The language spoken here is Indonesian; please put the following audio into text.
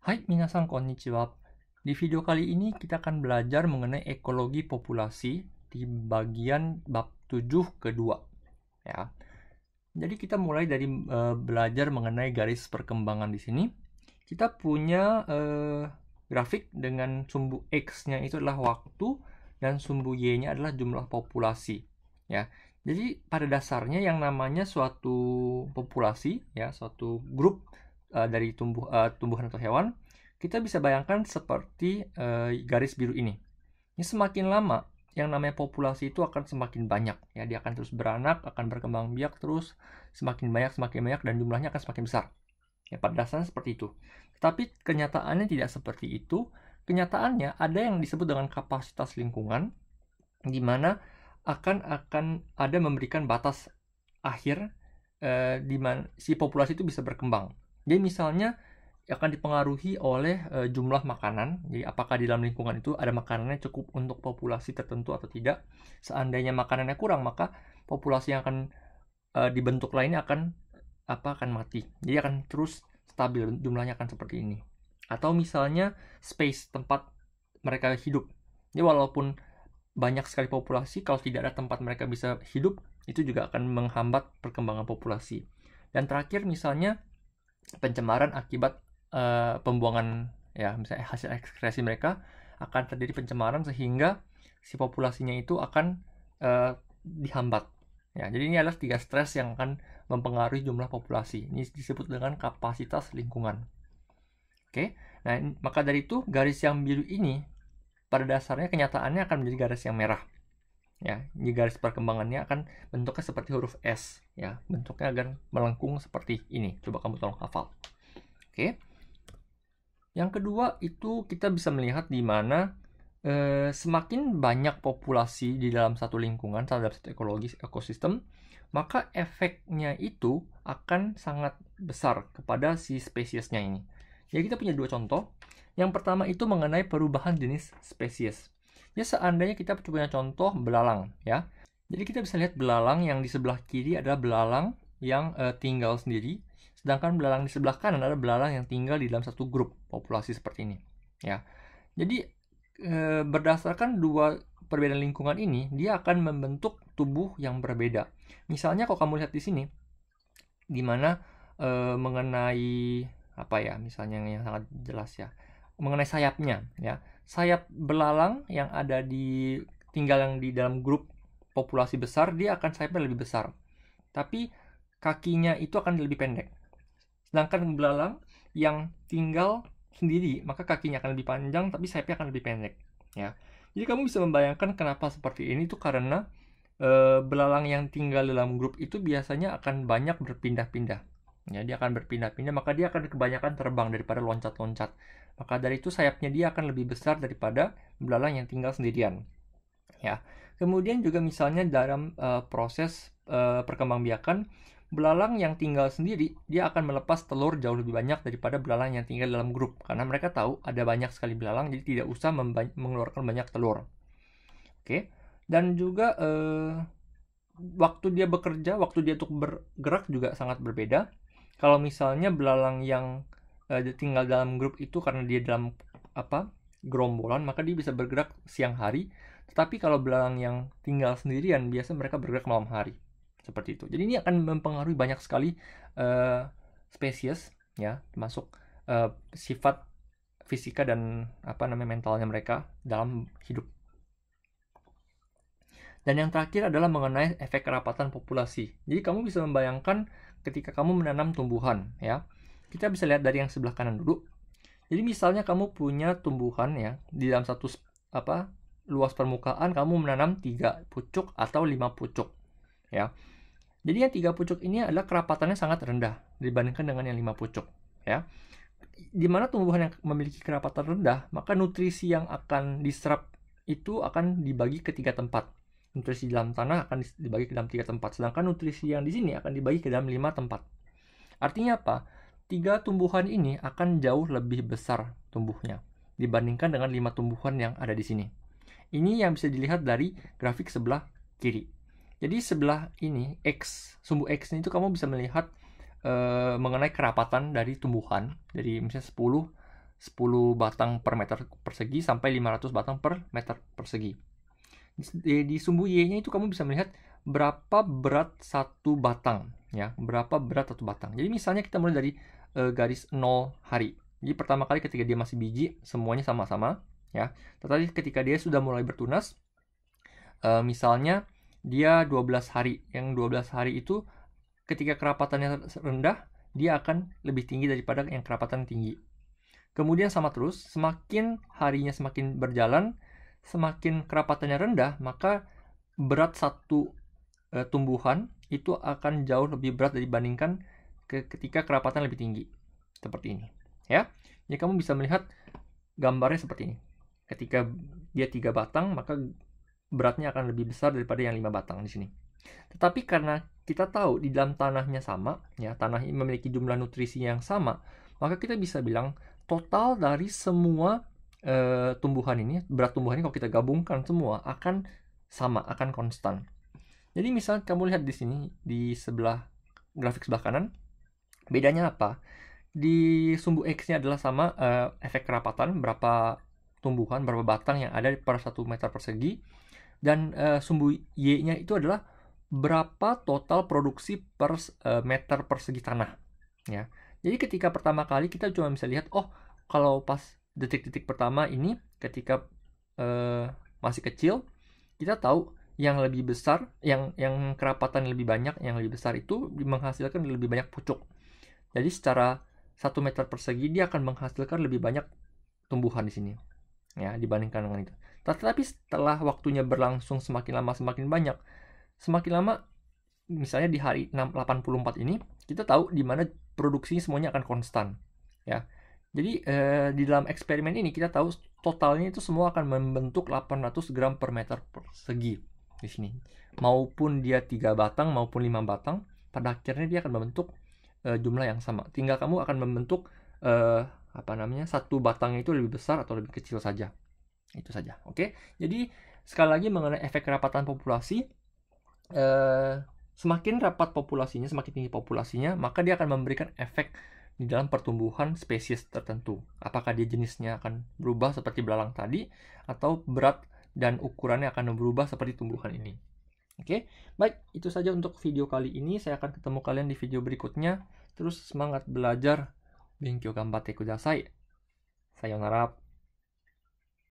Hai, minasan konnichiwa. Di video kali ini kita akan belajar mengenai ekologi populasi di bagian bab 7 kedua. Ya. Jadi kita mulai dari belajar mengenai garis perkembangan di sini. Kita punya grafik dengan sumbu X-nya itu adalah waktu dan sumbu Y-nya adalah jumlah populasi. Ya. Jadi pada dasarnya yang namanya suatu populasi, ya, suatu grup dari tumbuhan atau hewan, kita bisa bayangkan seperti garis biru ini. Ini semakin lama yang namanya populasi itu akan semakin banyak, ya, dia akan terus beranak, akan berkembang biak terus semakin banyak dan jumlahnya akan semakin besar. Ya, pada dasarnya seperti itu. Tetapi kenyataannya tidak seperti itu. Kenyataannya ada yang disebut dengan kapasitas lingkungan, di mana akan ada memberikan batas akhir di mana si populasi itu bisa berkembang. Jadi misalnya akan dipengaruhi oleh jumlah makanan. Jadi apakah di dalam lingkungan itu ada makanannya cukup untuk populasi tertentu atau tidak. Seandainya makanannya kurang, maka populasi yang akan dibentuk lainnya akan mati. Jadi akan terus stabil, jumlahnya akan seperti ini. Atau misalnya space, tempat mereka hidup. Jadi walaupun banyak sekali populasi, kalau tidak ada tempat mereka bisa hidup, itu juga akan menghambat perkembangan populasi. Dan terakhir misalnya pencemaran akibat pembuangan, ya, misalnya hasil ekskresi mereka akan terjadi pencemaran sehingga si populasinya itu akan dihambat. Ya, jadi ini adalah 3 stres yang akan mempengaruhi jumlah populasi. Ini disebut dengan kapasitas lingkungan. Oke, nah maka dari itu garis yang biru ini pada dasarnya kenyataannya akan menjadi garis yang merah. Ya, ini garis perkembangannya akan bentuknya seperti huruf S, ya, bentuknya akan melengkung seperti ini. Coba kamu tolong hafal. Oke. Yang kedua itu kita bisa melihat di mana semakin banyak populasi di dalam satu lingkungan, dalam satu ekosistem, maka efeknya itu akan sangat besar kepada si spesiesnya ini. Jadi kita punya 2 contoh. Yang pertama itu mengenai perubahan jenis spesies. Ya, seandainya kita punya contoh belalang, ya. Jadi kita bisa lihat belalang yang di sebelah kiri adalah belalang yang tinggal sendiri, sedangkan belalang di sebelah kanan adalah belalang yang tinggal di dalam satu grup populasi seperti ini. Ya, jadi berdasarkan 2 perbedaan lingkungan ini, dia akan membentuk tubuh yang berbeda. Misalnya kalau kamu lihat di sini, di mana mengenai misalnya yang sangat jelas, ya, mengenai sayapnya, ya. Sayap belalang yang ada tinggal yang di dalam grup populasi besar, dia akan sayapnya lebih besar. Tapi kakinya itu akan lebih pendek. Sedangkan belalang yang tinggal sendiri, maka kakinya akan lebih panjang tapi sayapnya akan lebih pendek, ya. Jadi kamu bisa membayangkan kenapa seperti ini tuh karena belalang yang tinggal dalam grup itu biasanya akan banyak berpindah-pindah. Ya, dia akan berpindah-pindah, maka dia akan kebanyakan terbang daripada loncat-loncat. Maka dari itu sayapnya dia akan lebih besar daripada belalang yang tinggal sendirian. Ya. Kemudian juga misalnya dalam proses perkembangbiakan, belalang yang tinggal sendiri, dia akan melepas telur jauh lebih banyak daripada belalang yang tinggal dalam grup. Karena mereka tahu ada banyak sekali belalang, jadi tidak usah mengeluarkan banyak telur. Oke. Dan juga waktu dia bekerja, waktu dia untuk bergerak juga sangat berbeda. Kalau misalnya belalang yang tinggal dalam grup itu karena dia dalam gerombolan, maka dia bisa bergerak siang hari. Tetapi kalau belalang yang tinggal sendirian, biasanya mereka bergerak malam hari. Seperti itu. Jadi ini akan mempengaruhi banyak sekali spesies, ya, termasuk sifat fisika dan mentalnya mereka dalam hidup. Dan yang terakhir adalah mengenai efek kerapatan populasi. Jadi kamu bisa membayangkan ketika kamu menanam tumbuhan, ya. Kita bisa lihat dari yang sebelah kanan dulu. Jadi misalnya kamu punya tumbuhan, ya, di dalam satu luas permukaan kamu menanam 3 pucuk atau 5 pucuk, ya. Jadi yang 3 pucuk ini adalah kerapatannya sangat rendah dibandingkan dengan yang 5 pucuk, ya. Di mana tumbuhan yang memiliki kerapatan rendah, maka nutrisi yang akan diserap itu akan dibagi ke 3 tempat. Nutrisi di dalam tanah akan dibagi ke dalam 3 tempat, sedangkan nutrisi yang di sini akan dibagi ke dalam 5 tempat. Artinya apa? 3 tumbuhan ini akan jauh lebih besar tumbuhnya dibandingkan dengan 5 tumbuhan yang ada di sini. Ini yang bisa dilihat dari grafik sebelah kiri. Jadi sebelah ini X, sumbu X ini itu kamu bisa melihat mengenai kerapatan dari tumbuhan, dari misalnya 10 10 batang per meter persegi sampai 500 batang per meter persegi. Di sumbu Y-nya itu kamu bisa melihat berapa berat satu batang, ya, berapa berat satu batang. Jadi misalnya kita mulai dari garis 0 hari. Jadi pertama kali ketika dia masih biji, semuanya sama-sama, ya. Tetapi ketika dia sudah mulai bertunas, misalnya dia 12 hari. Yang 12 hari itu ketika kerapatannya rendah, dia akan lebih tinggi daripada yang kerapatan tinggi. Kemudian sama terus, semakin harinya semakin berjalan, semakin kerapatannya rendah, maka berat satu tumbuhan itu akan jauh lebih berat dibandingkan ketika kerapatan lebih tinggi. Seperti ini, ya. Jadi kamu bisa melihat gambarnya seperti ini. Ketika dia 3 batang, maka beratnya akan lebih besar daripada yang 5 batang di sini. Tetapi karena kita tahu di dalam tanahnya sama, ya, tanah ini memiliki jumlah nutrisi yang sama, maka kita bisa bilang total dari semua tumbuhan ini, berat tumbuhan ini kalau kita gabungkan semua akan sama, akan konstan. Jadi misal kamu lihat di sini, di sebelah grafik sebelah kanan, bedanya apa? Di sumbu X-nya adalah sama efek kerapatan, berapa tumbuhan, berapa batang yang ada per 1 meter persegi, dan sumbu Y-nya itu adalah berapa total produksi per meter persegi tanah, ya. Jadi ketika pertama kali kita cuma bisa lihat, oh kalau pas detik-detik pertama ini ketika masih kecil, kita tahu yang lebih besar, yang kerapatan lebih banyak, yang lebih besar itu menghasilkan lebih banyak pucuk. Jadi secara 1 meter persegi dia akan menghasilkan lebih banyak tumbuhan di sini, ya, dibandingkan dengan itu. Tetapi setelah waktunya berlangsung semakin lama semakin banyak, semakin lama, misalnya di hari 84 ini, kita tahu di mana produksinya semuanya akan konstan, ya. Jadi di dalam eksperimen ini kita tahu totalnya itu semua akan membentuk 800 gram per meter persegi di sini. Maupun dia 3 batang maupun 5 batang, pada akhirnya dia akan membentuk jumlah yang sama. Tinggal kamu akan membentuk satu batangnya itu lebih besar atau lebih kecil saja. Itu saja. Oke. Jadi sekali lagi mengenai efek kerapatan populasi, semakin rapat populasinya, semakin tinggi populasinya, maka dia akan memberikan efek di dalam pertumbuhan spesies tertentu. Apakah dia jenisnya akan berubah seperti belalang tadi, atau berat dan ukurannya akan berubah seperti tumbuhan ini. Oke, baik, itu saja untuk video kali ini. Saya akan ketemu kalian di video berikutnya. Terus semangat belajar. Benkyou ganbatte kudasai. Sayonara.